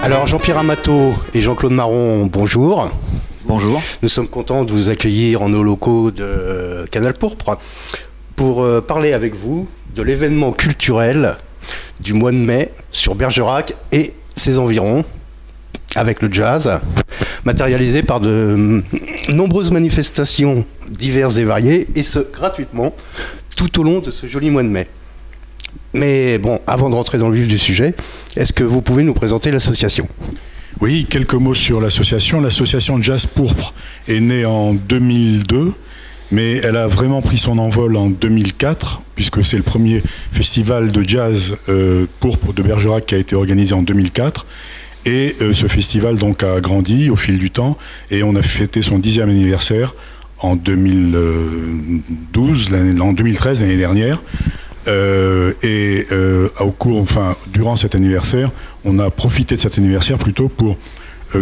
Alors Jean-Pierre Amato et Jean-Claude Marron, bonjour. Bonjour. Nous sommes contents de vous accueillir en nos locaux de Canal Pourpre pour parler avec vous de l'événement culturel du mois de mai sur Bergerac et ses environs, avec le jazz, matérialisé par de nombreuses manifestations diverses et variées, et ce, gratuitement, tout au long de ce joli mois de mai. Mais bon, avant de rentrer dans le vif du sujet, est-ce que vous pouvez nous présenter l'association ? Oui, quelques mots sur l'association. L'association Jazz Pourpre est née en 2002, mais elle a vraiment pris son envol en 2004, puisque c'est le premier festival de jazz pourpre de Bergerac qui a été organisé en 2004. Et ce festival donc a grandi au fil du temps, et on a fêté son 10e anniversaire en 2012, en 2013, l'année dernière. Durant cet anniversaire, on a profité de cet anniversaire plutôt pour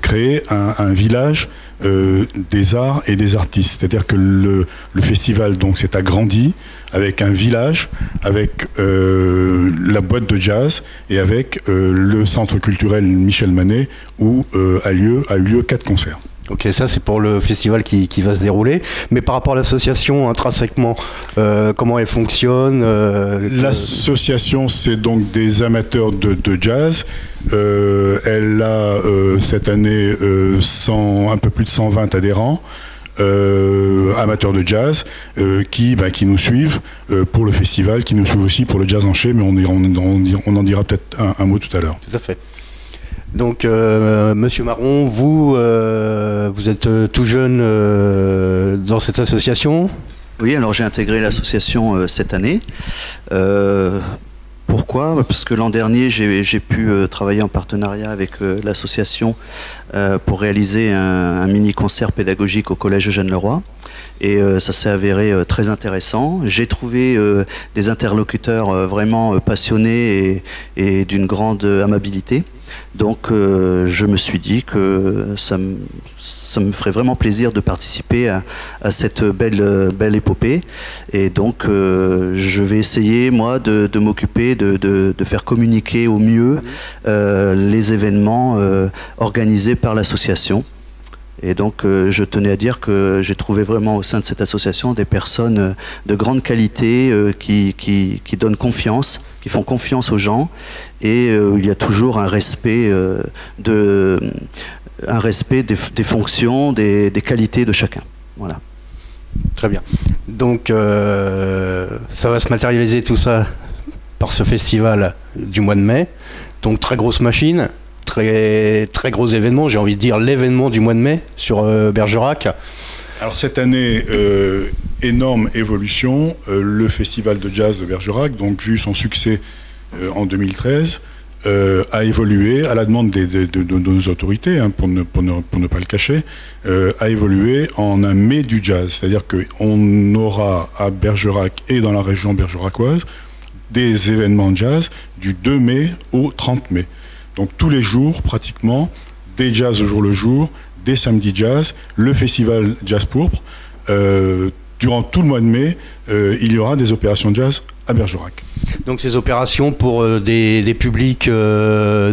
créer un village des arts et des artistes. C'est-à-dire que le festival donc s'est agrandi avec un village, avec la boîte de jazz et avec le centre culturel Michel Manet où a eu lieu 4 concerts. Ok, ça c'est pour le festival qui va se dérouler. Mais par rapport à l'association, intrinsèquement, comment elle fonctionne L'association, c'est donc des amateurs de jazz. Elle a cette année un peu plus de 120 adhérents. Amateurs de jazz qui nous suivent pour le festival, qui nous suivent aussi pour le jazz en chais, mais on en dira peut-être un mot tout à l'heure. Tout à fait. Donc, Monsieur Marron, vous êtes tout jeune dans cette association ? Oui, alors j'ai intégré l'association cette année. Pourquoi ? Parce que l'an dernier, j'ai pu travailler en partenariat avec l'association pour réaliser un mini-concert pédagogique au Collège Eugène-Leroy. Et ça s'est avéré très intéressant. J'ai trouvé des interlocuteurs vraiment passionnés et d'une grande amabilité. Donc je me suis dit que ça me ferait vraiment plaisir de participer à cette belle épopée. Et donc je vais essayer, moi, de m'occuper de faire communiquer au mieux les événements organisés par l'association. Et donc je tenais à dire que j'ai trouvé vraiment au sein de cette association des personnes de grande qualité qui donnent confiance, qui font confiance aux gens, et il y a toujours un respect, des fonctions, des qualités de chacun. Voilà. Très bien. Donc ça va se matérialiser tout ça par ce festival du mois de mai. Donc très grosse machine. Très, très gros événement, j'ai envie de dire l'événement du mois de mai sur Bergerac. Alors cette année, énorme évolution, le festival de jazz de Bergerac, donc vu son succès en 2013, a évolué à la demande de nos autorités, hein, pour ne pas le cacher, a évolué en un mai du jazz. C'est-à-dire qu'on aura à Bergerac et dans la région bergeracoise des événements de jazz du 2 mai au 30 mai. Donc tous les jours, pratiquement, des jazz au jour le jour, des samedis jazz, le festival Jazz Pourpre. Durant tout le mois de mai, il y aura des opérations de jazz à Bergerac. Donc ces opérations pour des publics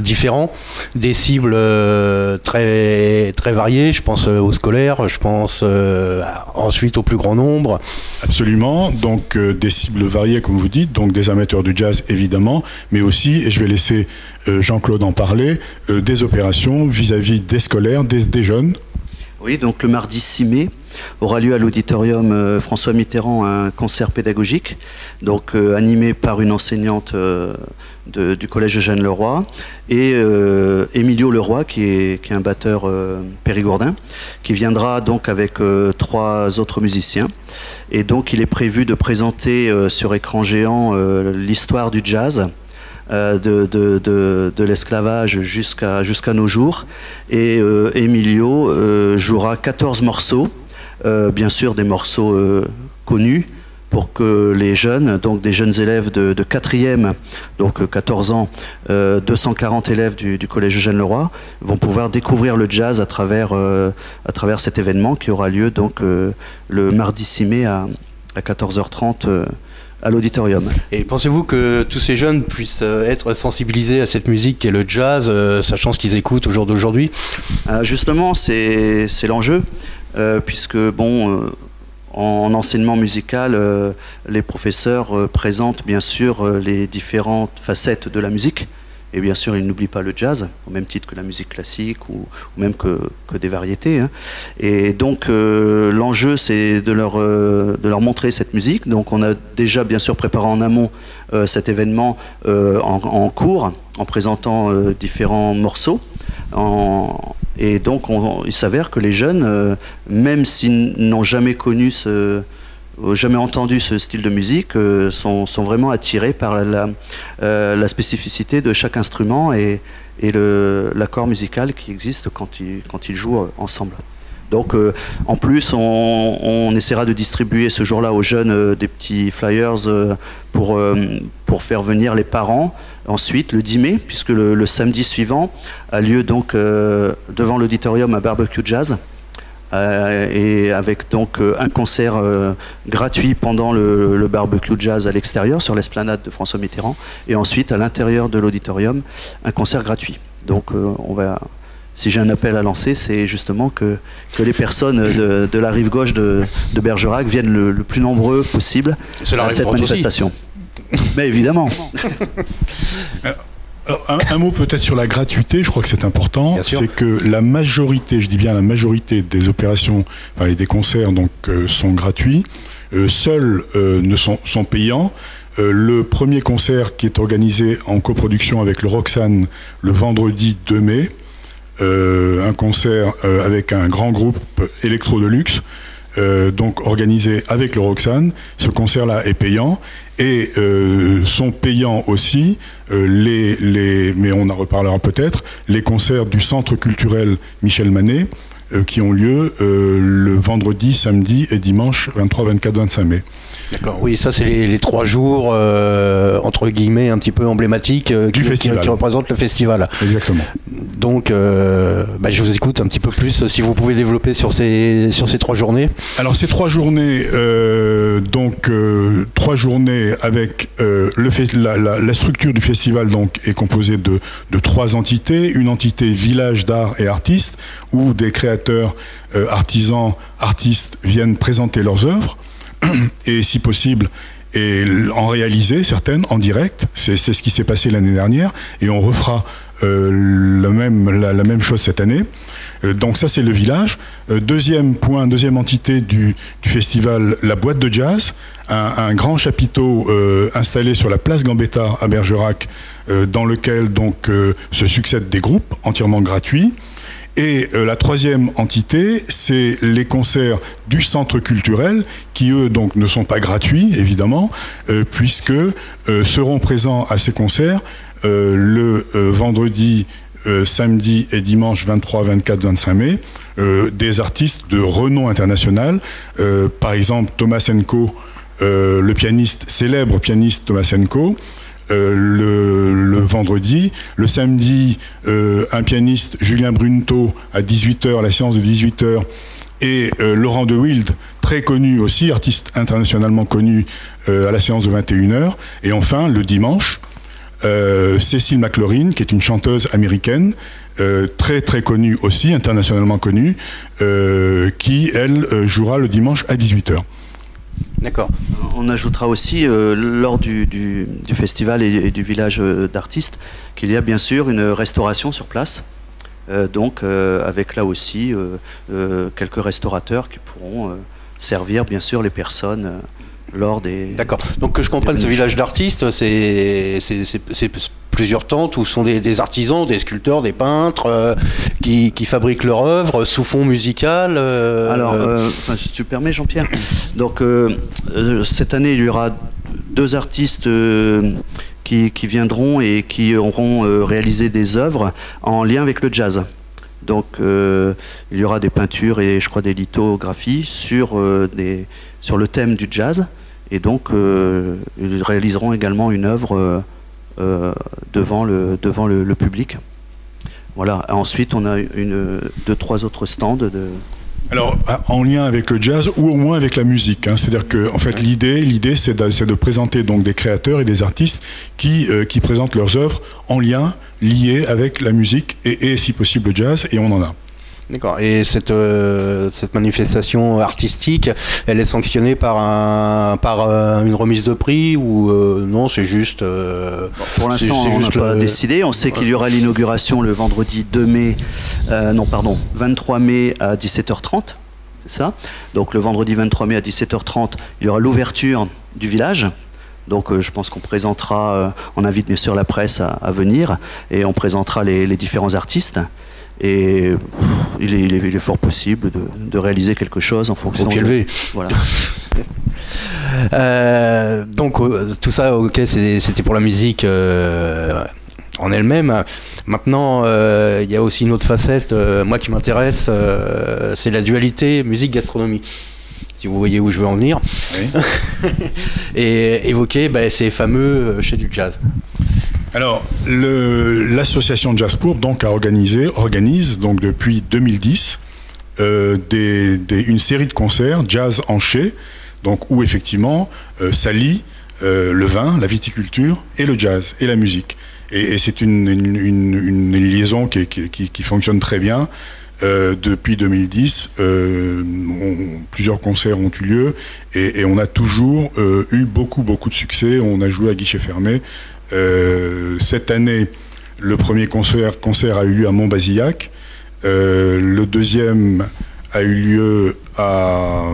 différents, des cibles très, très variées, je pense aux scolaires, je pense ensuite au plus grand nombre. Absolument, donc des cibles variées comme vous dites, donc des amateurs de jazz évidemment, mais aussi, et je vais laisser Jean-Claude en parler, des opérations vis-à-vis des scolaires, des jeunes. Oui, donc le mardi 6 mai aura lieu à l'auditorium François Mitterrand un concert pédagogique, donc animé par une enseignante du collège Eugène-Leroy et Emilio Leroy qui est un batteur périgourdin, qui viendra donc avec 3 autres musiciens. Et donc il est prévu de présenter sur écran géant l'histoire du jazz, de l'esclavage jusqu'à nos jours. Et Emilio jouera 14 morceaux, bien sûr des morceaux connus, pour que les jeunes, donc des jeunes élèves de 4e, donc 14 ans, 240 élèves du collège Eugène-Leroy, vont pouvoir découvrir le jazz à travers cet événement qui aura lieu donc le mardi 6 mai à 14h30 à l'auditorium. Et pensez-vous que tous ces jeunes puissent être sensibilisés à cette musique qu'est le jazz, sachant ce qu'ils écoutent au jour d'aujourd'hui? Justement, c'est l'enjeu, puisque bon, en enseignement musical, les professeurs présentent bien sûr les différentes facettes de la musique. Et bien sûr, ils n'oublient pas le jazz, au même titre que la musique classique ou même que des variétés. Hein. Et donc, l'enjeu, c'est de leur montrer cette musique. Donc, on a déjà, bien sûr, préparé en amont cet événement en cours, en présentant différents morceaux. Et donc, il s'avère que les jeunes, même s'ils n'ont jamais connu jamais entendu ce style de musique, sont vraiment attirés par la spécificité de chaque instrument et l'accord musical qui existe quand ils jouent ensemble. Donc en plus on essaiera de distribuer ce jour-là aux jeunes des petits flyers pour faire venir les parents. Ensuite le 10 mai, puisque le samedi suivant a lieu donc devant l'auditorium à Barbecue Jazz. Et avec donc un concert gratuit pendant le barbecue jazz à l'extérieur sur l'esplanade de François Mitterrand, et ensuite à l'intérieur de l'auditorium un concert gratuit. Donc si j'ai un appel à lancer, c'est justement que les personnes de la rive gauche de Bergerac viennent le plus nombreux possible à cette manifestation. Mais évidemment. Alors, un mot peut-être sur la gratuité, je crois que c'est important, c'est que la majorité, je dis bien la majorité des opérations et des concerts donc, sont gratuits, seuls sont payants. Le premier concert qui est organisé en coproduction avec le Roxane le vendredi 2 mai, un concert avec un grand groupe électro de luxe, donc organisé avec le Roxane. Ce concert-là est payant et sont payants aussi mais on en reparlera peut-être, les concerts du Centre culturel Michel Manet qui ont lieu le vendredi, samedi et dimanche 23, 24, 25 mai. D'accord, oui, ça c'est les 3 jours entre guillemets un petit peu emblématiques du festival. Qui représentent le festival. Exactement. Donc je vous écoute un petit peu plus si vous pouvez développer sur ces 3 journées. Alors ces 3 journées, 3 journées avec la structure du festival donc est composée de 3 entités. Une entité village d'art et artistes où des créateurs, artisans, artistes viennent présenter leurs œuvres. Et si possible, en réaliser certaines en direct. C'est ce qui s'est passé l'année dernière, et on refera la même chose cette année. Donc ça c'est le village. Deuxième point, deuxième entité du festival, la boîte de jazz, un grand chapiteau installé sur la place Gambetta à Bergerac, dans lequel donc se succèdent des groupes entièrement gratuits. Et la troisième entité, c'est les concerts du centre culturel qui, eux, donc, ne sont pas gratuits, évidemment, puisque seront présents à ces concerts le vendredi, samedi et dimanche 23, 24, 25 mai, des artistes de renom international, par exemple Thomas Enko, le célèbre pianiste Thomas Enko, le vendredi. Le samedi, un pianiste, Julien Brunto, à 18h, la séance de 18h, et Laurent de Wild, très connu aussi, artiste internationalement connu, à la séance de 21h. Et enfin, le dimanche, Cécile McLaurin, qui est une chanteuse américaine, très très connue aussi, internationalement connue, qui, elle, jouera le dimanche à 18h. D'accord. On ajoutera aussi, lors du festival et du village d'artistes, qu'il y a bien sûr une restauration sur place, avec là aussi quelques restaurateurs qui pourront servir bien sûr les personnes lors des... D'accord. Donc que je comprenne, ce village d'artistes, c'est plusieurs tentes où sont des artisans, des sculpteurs, des peintres qui fabriquent leur œuvre sous fond musical. Alors, si tu permets, Jean-Pierre. Donc cette année, il y aura 2 artistes qui viendront et qui auront réalisé des œuvres en lien avec le jazz. Donc il y aura des peintures et je crois des lithographies sur le thème du jazz. Et donc ils réaliseront également une œuvre devant le public. Voilà. Ensuite, on a 2-3 autres stands Alors, en lien avec le jazz ou au moins avec la musique. Hein. C'est-à-dire que, en fait, l'idée, c'est de présenter donc des créateurs et des artistes qui présentent leurs œuvres en lien, liées avec la musique et si possible le jazz, et on en a. D'accord. Et cette manifestation artistique, elle est sanctionnée par une remise de prix ou non, c'est juste. Pour l'instant, on n'a pas décidé. On sait qu'il y aura l'inauguration le vendredi 23 mai à 17h30. C'est ça. Donc le vendredi 23 mai à 17h30, il y aura l'ouverture du village. Donc je pense qu'on présentera, on invite bien sûr la presse à venir et on présentera les différents artistes. Et il est fort possible de réaliser quelque chose en fonction de... Voilà. Donc tout ça, ok, c'était pour la musique en elle-même. Maintenant, il y a aussi une autre facette, moi qui m'intéresse, c'est la dualité musique-gastronomie. Si vous voyez où je veux en venir. Oui. Et évoquer ces fameux chez du jazz. Alors, l'association Jazz Pourpre donc organise donc depuis 2010 une série de concerts jazz en chai, donc où effectivement ça lie le vin, la viticulture et le jazz et la musique. Et c'est une liaison qui fonctionne très bien. Depuis 2010, plusieurs concerts ont eu lieu et on a toujours eu beaucoup de succès. On a joué à guichet fermé. Cette année, le premier concert a eu lieu à Montbazillac. Le deuxième a eu lieu à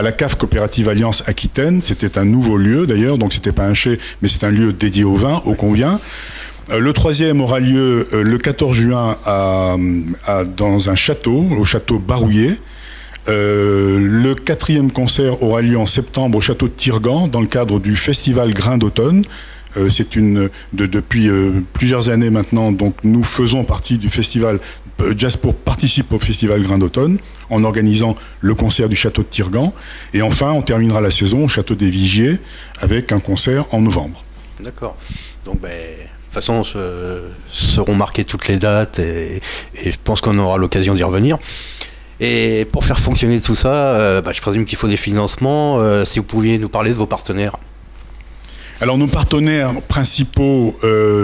la cave coopérative Alliance Aquitaine. C'était un nouveau lieu d'ailleurs, donc c'était pas un chai, mais c'est un lieu dédié au vin, ô combien. Le troisième aura lieu le 14 juin dans un château, au château Barouillet. Le quatrième concert aura lieu en septembre au château de Tirgan dans le cadre du festival Grain d'automne. Depuis plusieurs années maintenant, donc nous faisons partie du festival. Jazz Pourpre participe au festival Grain d'automne en organisant le concert du château de Tirgan. Et enfin, on terminera la saison au château des Vigiers avec un concert en novembre. D'accord. Donc, de toute façon, seront marquées toutes les dates et je pense qu'on aura l'occasion d'y revenir. Et pour faire fonctionner tout ça, je présume qu'il faut des financements. Si vous pouviez nous parler de vos partenaires. Alors nos partenaires principaux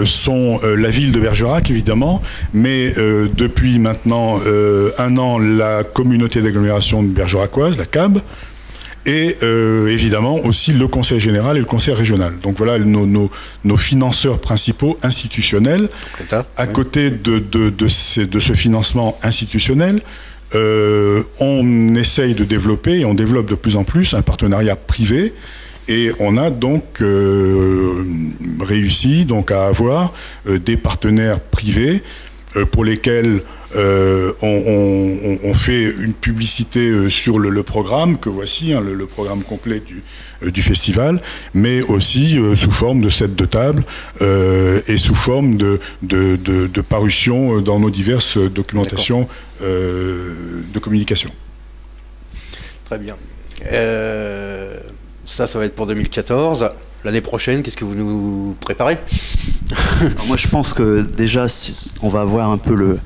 sont la ville de Bergerac évidemment, mais depuis maintenant un an la communauté d'agglomération de Bergeracoise, la CAB, et évidemment aussi le conseil général et le conseil régional. Donc voilà nos financeurs principaux institutionnels. À côté de ce financement institutionnel, on essaye de développer et on développe de plus en plus un partenariat privé. Et on a donc réussi donc à avoir des partenaires privés pour lesquels on fait une publicité sur le programme que voici, hein, le programme complet du festival, mais aussi sous forme de set de table et sous forme de parution dans nos diverses documentations de communication. Très bien. Ça va être pour 2014. L'année prochaine, qu'est-ce que vous nous préparez? Alors moi, je pense que déjà, on va avoir un peu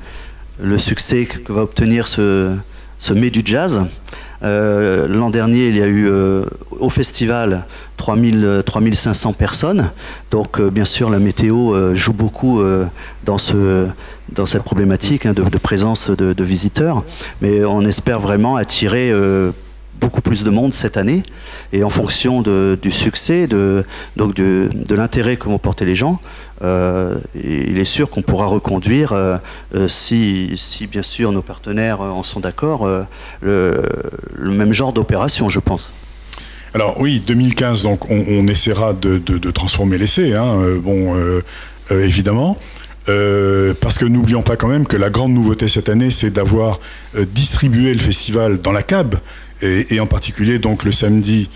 le succès que va obtenir ce mai du jazz. L'an dernier, il y a eu au festival 3500 personnes. Donc, bien sûr, la météo joue beaucoup dans cette problématique de présence de visiteurs. Mais on espère vraiment attirer beaucoup plus de monde cette année, et en fonction du succès, de l'intérêt que vont porter les gens, il est sûr qu'on pourra reconduire, si bien sûr nos partenaires en sont d'accord, le même genre d'opération, je pense. Alors oui, 2015, donc on essaiera de transformer l'essai, hein, évidemment. Parce que n'oublions pas quand même que la grande nouveauté cette année, c'est d'avoir distribué le festival dans la CAB, et en particulier donc le samedi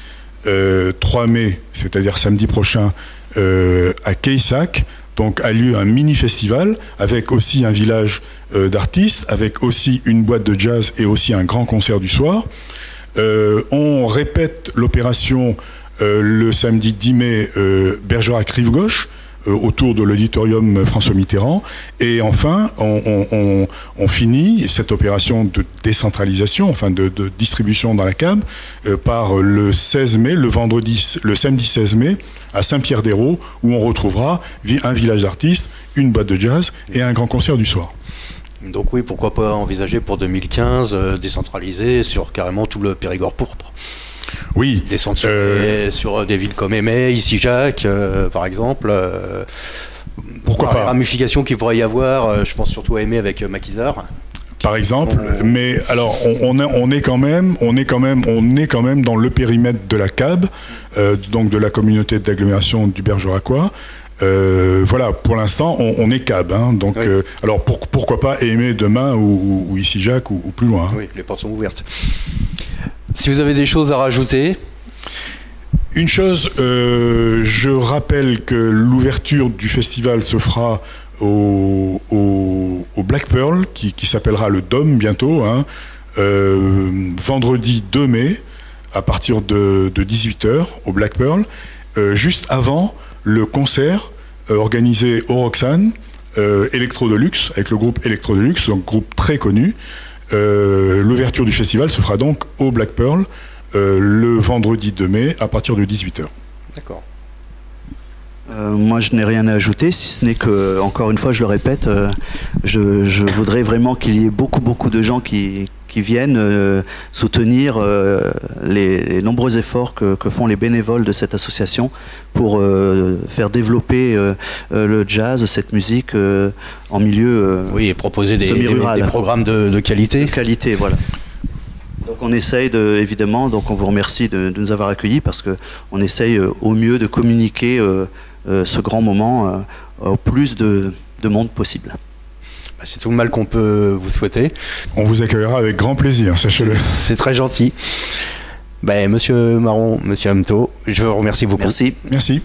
3 mai, c'est-à-dire samedi prochain, à Quayssac. Donc a lieu un mini-festival avec aussi un village d'artistes, avec aussi une boîte de jazz et aussi un grand concert du soir. On répète l'opération le samedi 10 mai, Bergerac Rive Gauche, autour de l'auditorium François Mitterrand. Et enfin, on finit cette opération de décentralisation, enfin de distribution dans la cave, par le 16 mai, le samedi 16 mai, à Saint-Pierre-d'Hérault, où on retrouvera un village d'artistes, une boîte de jazz et un grand concert du soir. Donc oui, pourquoi pas envisager pour 2015 décentraliser sur carrément tout le Périgord pourpre. Oui. Descendre sur des villes comme Aimé, Issy-Jacques, par exemple. Pourquoi pas. Les ramifications qu'il pourrait y avoir, je pense surtout à Aimé avec Maquisard. Par exemple, mais alors on est quand même dans le périmètre de la CAB, donc de la communauté d'agglomération du Bergeracois. Voilà, pour l'instant, on est CAB. Hein, donc, oui. Alors pourquoi pas Aimé demain ou Issy-Jacques ou plus loin. Hein. Oui, les portes sont ouvertes. Si vous avez des choses à rajouter. Une chose, je rappelle que l'ouverture du festival se fera au Black Pearl, qui s'appellera le Dôme bientôt, hein, vendredi 2 mai, à partir de 18h, au Black Pearl, juste avant le concert organisé au Roxane, Electro Deluxe, avec le groupe Electro Deluxe, donc groupe très connu. L'ouverture du festival se fera donc au Black Pearl le vendredi 2 mai à partir de 18h. D'accord. Moi, je n'ai rien à ajouter, si ce n'est que, encore une fois, je le répète, je voudrais vraiment qu'il y ait beaucoup de gens qui viennent soutenir les nombreux efforts que font les bénévoles de cette association pour faire développer le jazz, cette musique en milieu oui, et proposer des programmes de qualité. De qualité, voilà. Donc on essaye évidemment, donc on vous remercie de nous avoir accueillis parce qu'on essaye au mieux de communiquer ce grand moment au plus de monde possible. C'est tout le mal qu'on peut vous souhaiter. On vous accueillera avec grand plaisir, sachez-le. C'est très gentil. Monsieur Marron, monsieur Amto, je vous remercie beaucoup. Merci. Merci.